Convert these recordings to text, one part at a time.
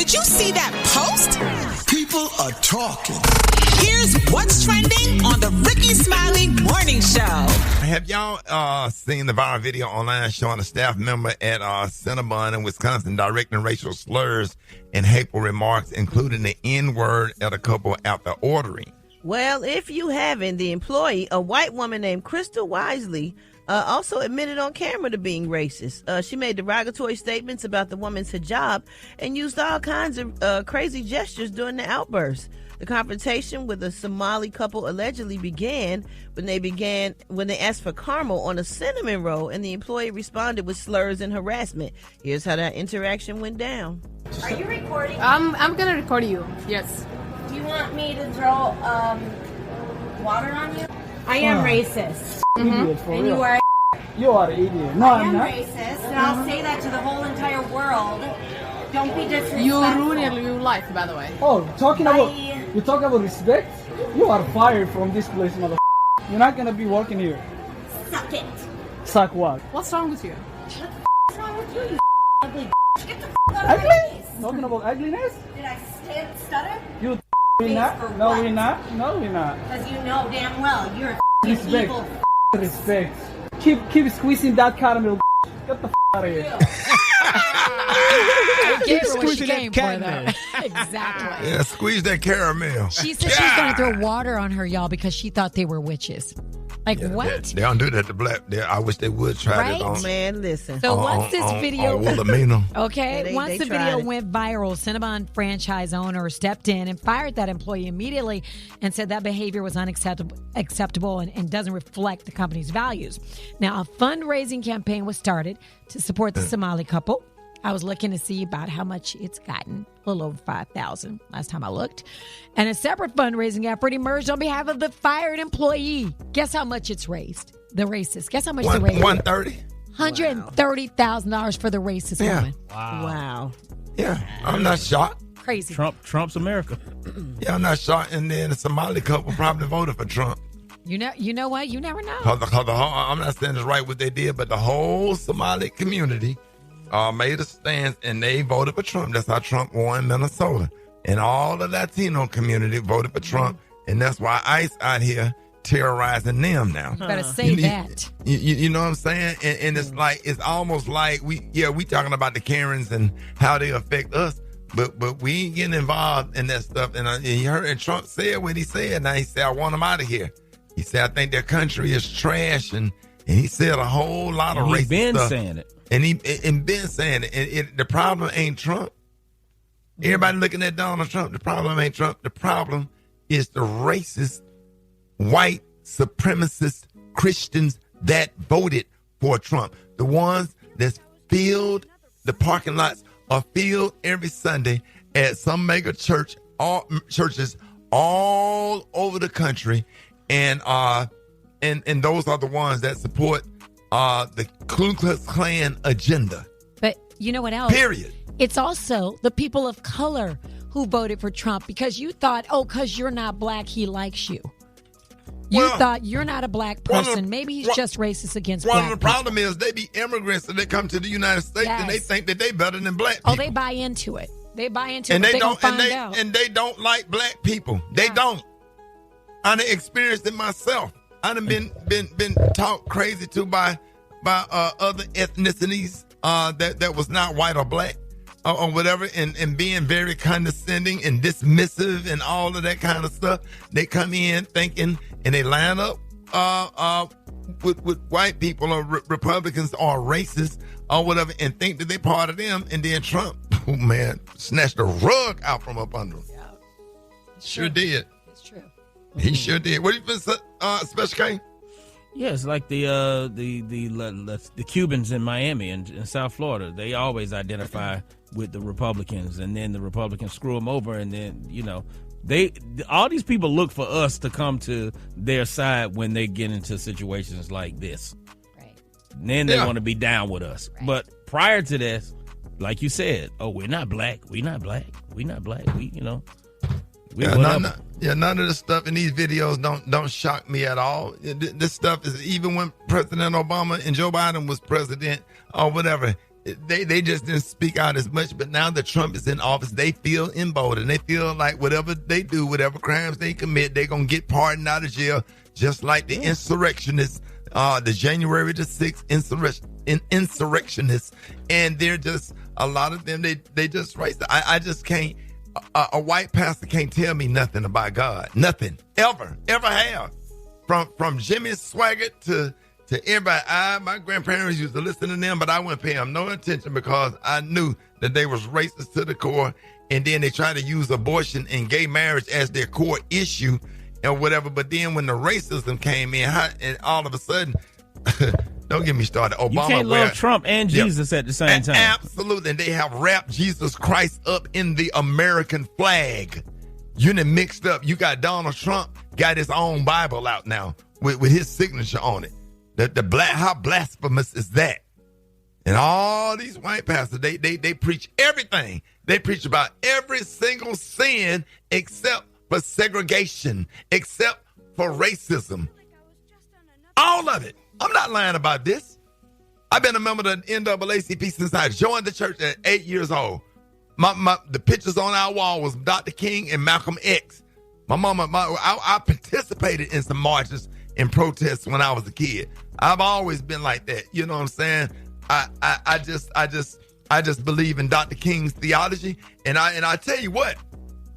Did you see that post? People are talking. Here's what's trending on the Rickey Smiley Morning Show. Have y'all seen the viral video online showing a staff member at Cinnabon in Wisconsin directing racial slurs and hateful remarks, including the N-word at a couple after ordering? Well, if you haven't, the employee, a white woman named Crystal Wisely, also admitted on camera to being racist. She made derogatory statements about the woman's hijab and used all kinds of crazy gestures during the outburst. The confrontation with the Somali couple allegedly began when they asked for caramel on a cinnamon roll, and the employee responded with slurs and harassment. Here's how that interaction went down. Are you recording? I'm gonna record you. Yes. Do you want me to throw water on you? I am racist. Idiot, for And real. you are You are an idiot. No, I I'm am not. racist, and I'll say that to the whole entire world. Don't be disrespectful. You ruined your life, by the way. Oh, you talk about respect? You are fired from this place, mother. You're not gonna be working here. Suck it. Suck what? What's wrong with you? What's wrong with you, you ugly Get the out of my Ugly? face. Talking about ugliness? Did I stutter? You Face we're not? for No, what? we're not. No, we're not. Because you know damn well you're a Respect. evil Respect. Keep squeezing that caramel. Get the out of here. I gave her what she squeezing that came for, catnip. though. Exactly. Yeah, squeeze that caramel. She said she was going to throw water on her, y'all, because she thought they were witches. Like, what? They don't do that to black. I wish they would try Right? it on. Man, listen. So once this video... on Wilhelmina. Okay, Yeah, once they the tried video it. went viral, Cinnabon franchise owner stepped in and fired that employee immediately and said that behavior was unacceptable and doesn't reflect the company's values. Now, a fundraising campaign was started to support the Somali couple. I was looking to see about how much it's gotten, a little over $5,000 last time I looked. And a separate fundraising effort emerged on behalf of the fired employee. Guess how much it's raised? The racist. Guess how much the raised? $130. $130,000 for the racist woman. Wow. Yeah, I'm not shocked. Crazy. Trump's America. Yeah, I'm not shocked. And then the Somali couple probably voted for Trump. You know what? You never know. I'm not saying it's right what they did, but the whole Somali community made a stance and they voted for Trump. That's how Trump won Minnesota. And all the Latino community voted for Trump. And that's why ICE out here terrorizing them now. You better say that. You know what I'm saying? And it's like, it's almost like we talking about the Karens and how they affect us. But we ain't getting involved in that stuff. And you heard Trump said what he said. Now he said, I want them out of here. He said, I think their country is trash. And he said a whole lot of racist been stuff. saying it. And been saying it. And the problem ain't Trump. Everybody looking at Donald Trump. The problem ain't Trump. The problem is the racist, white, supremacist Christians that voted for Trump. The ones that's filled, the parking lots are filled every Sunday at some mega church, all churches all over the country. And those are the ones that support the Ku Klux Klan agenda. But you know what else? Period. It's also the people of color who voted for Trump because you thought, because you're not black, he likes you. You thought you're not a black person. Maybe he's just racist against black people. The problem is they be immigrants and they come to the United States and they think that they better than black people. Oh, they buy into it. They buy into and it. They They're don't, gonna find out. And they don't like black people. They don't. I done experienced it myself. I done been talked crazy to by other ethnicities that was not white or black or whatever, and being very condescending and dismissive and all of that kind of stuff. They come in thinking, and they line up with white people or Republicans or racists or whatever, and think that they part of them. And then Trump, oh man, snatched the rug out from up under them. Yeah. Sure did. It's true. He sure did. What do you think, Special K? Yeah, it's like the Cubans in Miami and in South Florida. They always identify with the Republicans, and then the Republicans screw them over, and then all these people look for us to come to their side when they get into situations like this. Right. And then they want to be down with us. Right. But prior to this, like you said, we're not black. We're not black. We're not black. None of the stuff in these videos don't shock me at all. This stuff is, even when President Obama and Joe Biden was president or whatever, they just didn't speak out as much. But now that Trump is in office, they feel emboldened. They feel like whatever they do, whatever crimes they commit, they're going to get pardoned out of jail, just like the insurrectionists, the January the 6th insurrectionists. And they're just, a lot of them, they just racist. I just can't, a white pastor can't tell me nothing about God. Nothing. Ever have. From Jimmy Swaggart to everybody. My grandparents used to listen to them, but I wouldn't pay them no attention because I knew that they was racist to the core. And then they try to use abortion and gay marriage as their core issue and whatever. But then when the racism came in, and all of a sudden, don't get me started. Obama, you can't love Trump and Jesus at the same time. Absolutely. And they have wrapped Jesus Christ up in the American flag. You done mixed up. You got Donald Trump got his own Bible out now with his signature on it. How blasphemous is that? And all these white pastors, they preach everything. They preach about every single sin except for segregation, except for racism. All of it. I'm not lying about this. I've been a member of the NAACP since I joined the church at 8 years old. The pictures on our wall was Dr. King and Malcolm X. I participated in some marches and protests when I was a kid. I've always been like that. You know what I'm saying? I just believe in Dr. King's theology. And I tell you what,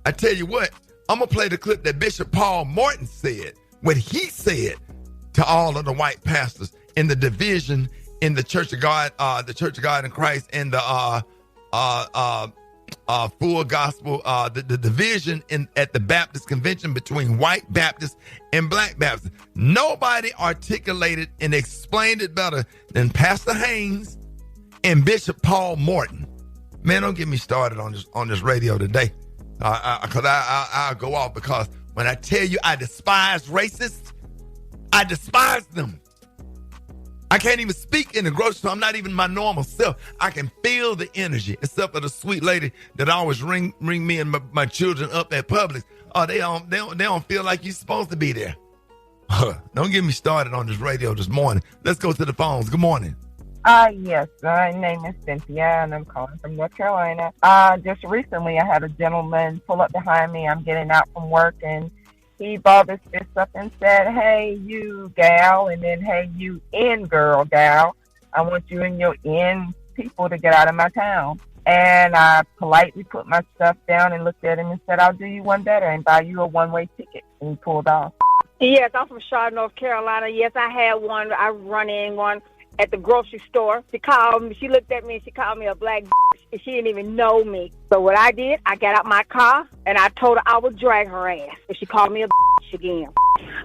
I'm gonna play the clip that Bishop Paul Morton said, what he said to all of the white pastors in the division in the Church of God in Christ, and the full gospel, the division at the Baptist convention between white Baptists and black Baptists. Nobody articulated and explained it better than Pastor Haynes and Bishop Paul Morton. Man, don't get me started on this radio today, because I'll go off, because when I tell you I despise racists, I despise them. I can't even speak in the grocery store. I'm not even my normal self. I can feel the energy, except for the sweet lady that always ring me and my children up at Publix. Oh, they don't feel like you're supposed to be there. Don't get me started on this radio this morning. Let's go to the phones. Good morning. Yes, my name is Cynthia, and I'm calling from North Carolina. Just recently, I had a gentleman pull up behind me. I'm getting out from work, and he balled his fist up and said, "Hey, you gal," and then, "Hey, you in girl gal. I want you and your in people to get out of my town." And I politely put my stuff down and looked at him and said, "I'll do you one better and buy you a one-way ticket." And he pulled off. Yes, I'm from Charlotte, North Carolina. Yes, I had one. I run in one at the grocery store. She called me. She looked at me and she called me a black bitch, and she didn't even know me. So what I did, I got out my car and I told her I would drag her ass if she called me a bitch again.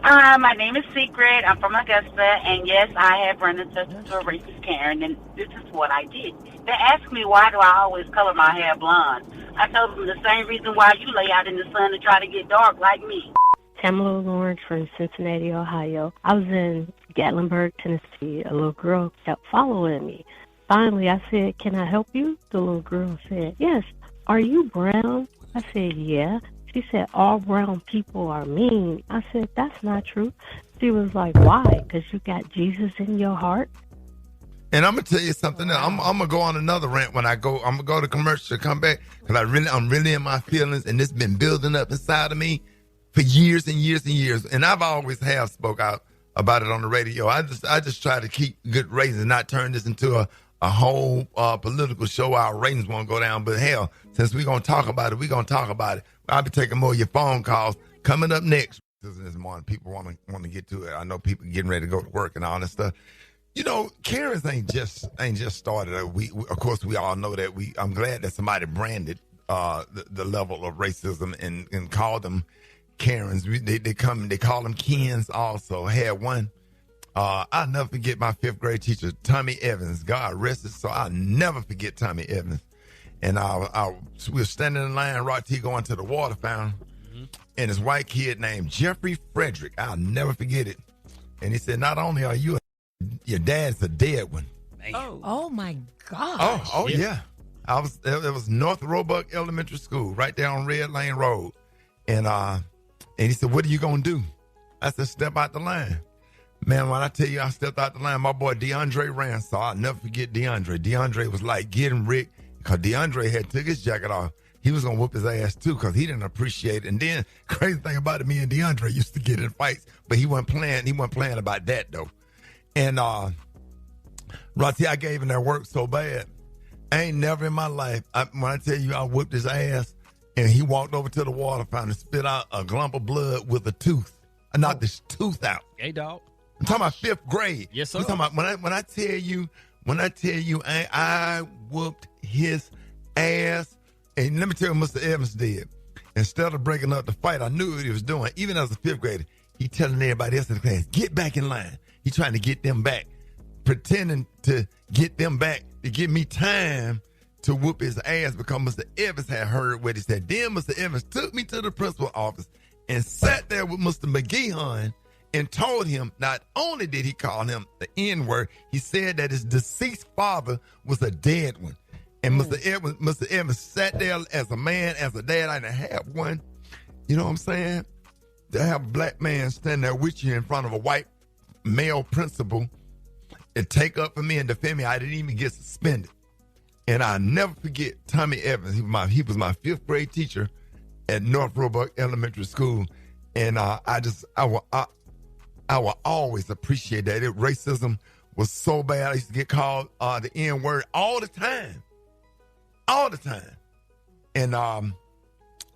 My name is Secret. I'm from Augusta, and yes, I have run into a racist Karen, and this is what I did. They asked me, why do I always color my hair blonde? I told them the same reason why you lay out in the sun to try to get dark like me. Tamala Lawrence from Cincinnati, Ohio. I was in Gatlinburg, Tennessee. A little girl kept following me. Finally, I said, "Can I help you?" The little girl said, "Yes." "Are you brown?" I said, "Yeah." She said, "All brown people are mean." I said, "That's not true." She was like, "Why? Because you got Jesus in your heart?" And I'm gonna tell you something else. I'm gonna go on another rant when I go. I'm gonna go to commercial, come back, because I'm really in my feelings, and it's been building up inside of me for years and years and years. And I've always have spoke out about it on the radio. I just try to keep good ratings and not turn this into a whole political show. Our ratings won't go down, but hell, since we're gonna talk about it, we're gonna talk about it. I'll be taking more of your phone calls coming up next. This morning, people want to get to it. I know people getting ready to go to work and all that stuff. You know, Karens ain't just started. We of course we all know that. I'm glad that somebody branded the level of racism and called them Karens. They call them Kens also. Had one. I'll never forget my 5th grade teacher, Tommy Evans. God rest his soul. I'll never forget Tommy Evans. And we were standing in line, right T going to the water fountain, and this white kid named Jeffrey Frederick. I'll never forget it. And he said, "Not only are you your dad's a dead one." Oh my gosh. Oh yeah. It was North Roebuck Elementary School, right there on Red Lane Road. And he said, "What are you gonna do?" I said, "Step out the line." Man, when I tell you I stepped out the line, my boy DeAndre Ransall, I'll never forget DeAndre. DeAndre was like getting Rick, because DeAndre had took his jacket off. He was going to whoop his ass too, because he didn't appreciate it. And then, crazy thing about it, me and DeAndre used to get in fights, but he wasn't playing about that though. And Rossi, I gave him that work so bad. I ain't never in my life, when I tell you I whooped his ass, and he walked over to the water fountain and spit out a lump of blood with a tooth. I knocked his tooth out. Hey, dog. I'm talking about 5th grade. Yes, sir. I'm talking about when I tell you, I whooped his ass. And let me tell you what Mr. Evans did. Instead of breaking up the fight, I knew what he was doing. Even as a 5th grader, he telling everybody else in the class, get back in line. He trying to get them back, pretending to get them back to give me time to whoop his ass, because Mr. Evans had heard what he said. Then Mr. Evans took me to the principal office and sat there with Mr. McGeehan and told him not only did he call him the N-word, he said that his deceased father was a dead one. And Mr. Evans sat there as a man, as a dad. I didn't have one. You know what I'm saying? To have a black man stand there with you in front of a white male principal and take up for me and defend me, I didn't even get suspended. And I'll never forget Tommy Evans. He was my 5th grade teacher at North Roebuck Elementary School. And I will always appreciate that. Racism was so bad. I used to get called the N-word all the time. All the time. And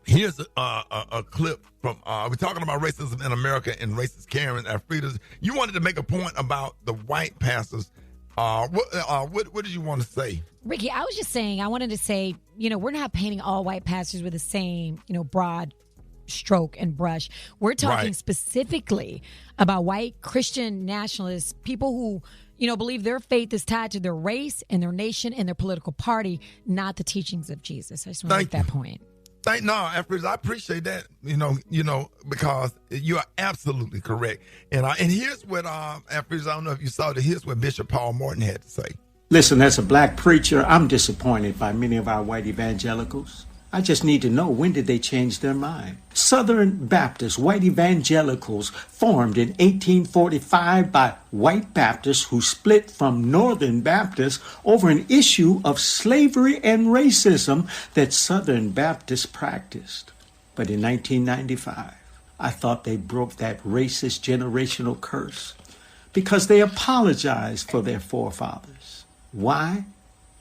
here's a clip from, we're talking about racism in America and racist Karen Afridas. You wanted to make a point about the white pastors. What did you want to say? Ricky, I was just saying, I wanted to say, we're not painting all white pastors with the same, broad stroke and brush. We're talking specifically about white Christian nationalists, people who, believe their faith is tied to their race and their nation and their political party, not the teachings of Jesus. I just want to make that point. Afridas, I appreciate that, because you are absolutely correct. And here's what, Afridas, I don't know if you saw it, here's what Bishop Paul Morton had to say. Listen, as a black preacher, I'm disappointed by many of our white evangelicals. I just need to know, when did they change their mind? Southern Baptist white evangelicals formed in 1845 by white Baptists who split from Northern Baptists over an issue of slavery and racism that Southern Baptists practiced. But in 1995, I thought they broke that racist generational curse because they apologized for their forefathers. Why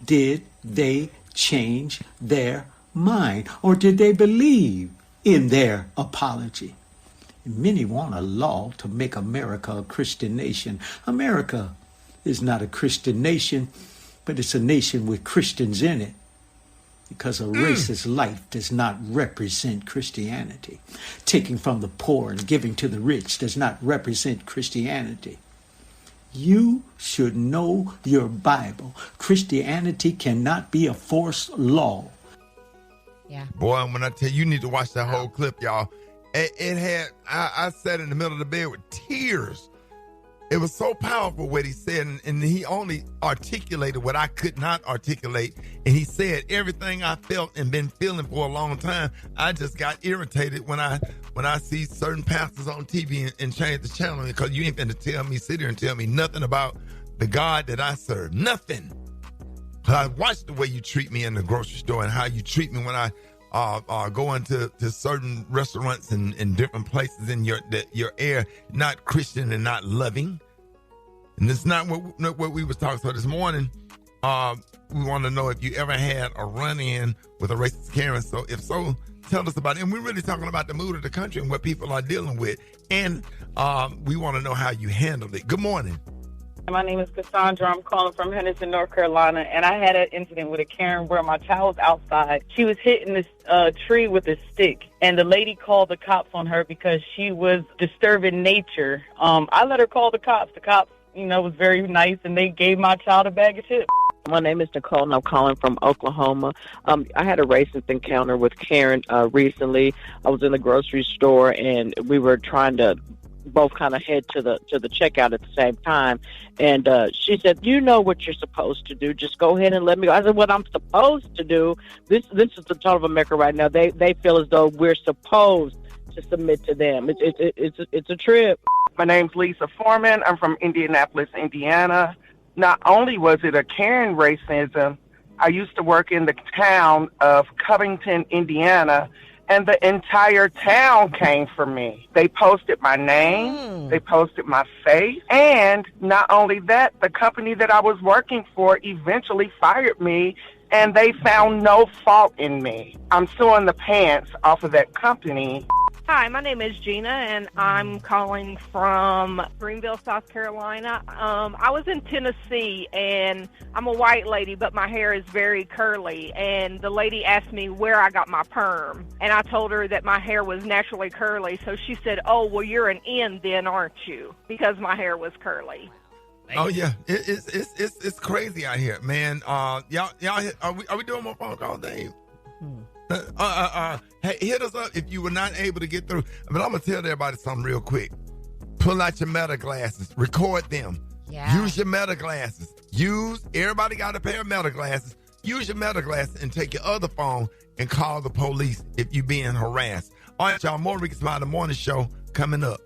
did they change their mind, or did they believe in their apology? Many want a law to make America a Christian nation. America is not a Christian nation, but it's a nation with Christians in it, because a racist life does not represent Christianity. Taking from the poor and giving to the rich does not represent Christianity. You should know your Bible. Christianity cannot be a forced law. Yeah. Boy, when I tell you, you need to watch that whole clip, y'all. It had, I sat in the middle of the bed with tears. It was so powerful what he said, and he only articulated what I could not articulate. And he said everything I felt and been feeling for a long time. I just got irritated when I see certain pastors on TV and change the channel, because you ain't finna sit here and tell me nothing about the God that I serve. Nothing. I watch the way you treat me in the grocery store and how you treat me when I go into certain restaurants and different places in your air, not Christian and not loving. And it's not what we was talking about this morning. We want to know if you ever had a run-in with a racist Karen. So if so, tell us about it. And we're really talking about the mood of the country and what people are dealing with. And we want to know how you handled it. Good morning. My name is Cassandra. I'm calling from Henderson, North Carolina, and I had an incident with a Karen where my child was outside. She was hitting this tree with a stick, and the lady called the cops on her because she was disturbing nature. I let her call the cops. The cops, was very nice, and they gave my child a bag of chips. My name is Nicole, and I'm calling from Oklahoma. I had a racist encounter with Karen recently. I was in the grocery store, and we were trying to both kind of head to the checkout at the same time, and she said, "You know what you're supposed to do. Just go ahead and let me go." I said, "What I'm supposed to do? This is the tone of America right now. They feel as though we're supposed to submit to them. It's a trip." My name's Lisa Foreman. I'm from Indianapolis, Indiana. Not only was it a Karen racism, I used to work in the town of Covington, Indiana, and the entire town came for me. They posted my name, they posted my face, and not only that, the company that I was working for eventually fired me, and they found no fault in me. I'm suing the pants off of that company. Hi, my name is Gina, and I'm calling from Greenville, South Carolina. I was in Tennessee, and I'm a white lady, but my hair is very curly. And the lady asked me where I got my perm, and I told her that my hair was naturally curly. So she said, "Oh, well, you're an N then, aren't you?" Because my hair was curly. Oh yeah, it's crazy out here, man. Y'all, are we doing more phone calls, Dave? Hey, hit us up if you were not able to get through. But I'm gonna tell everybody something real quick. Pull out your Meta glasses, record them. Yeah. Use your Meta glasses. Everybody got a pair of Meta glasses. Use your Meta glasses and take your other phone and call the police if you're being harassed. All right, y'all. More Rickey Smiley Morning Show coming up.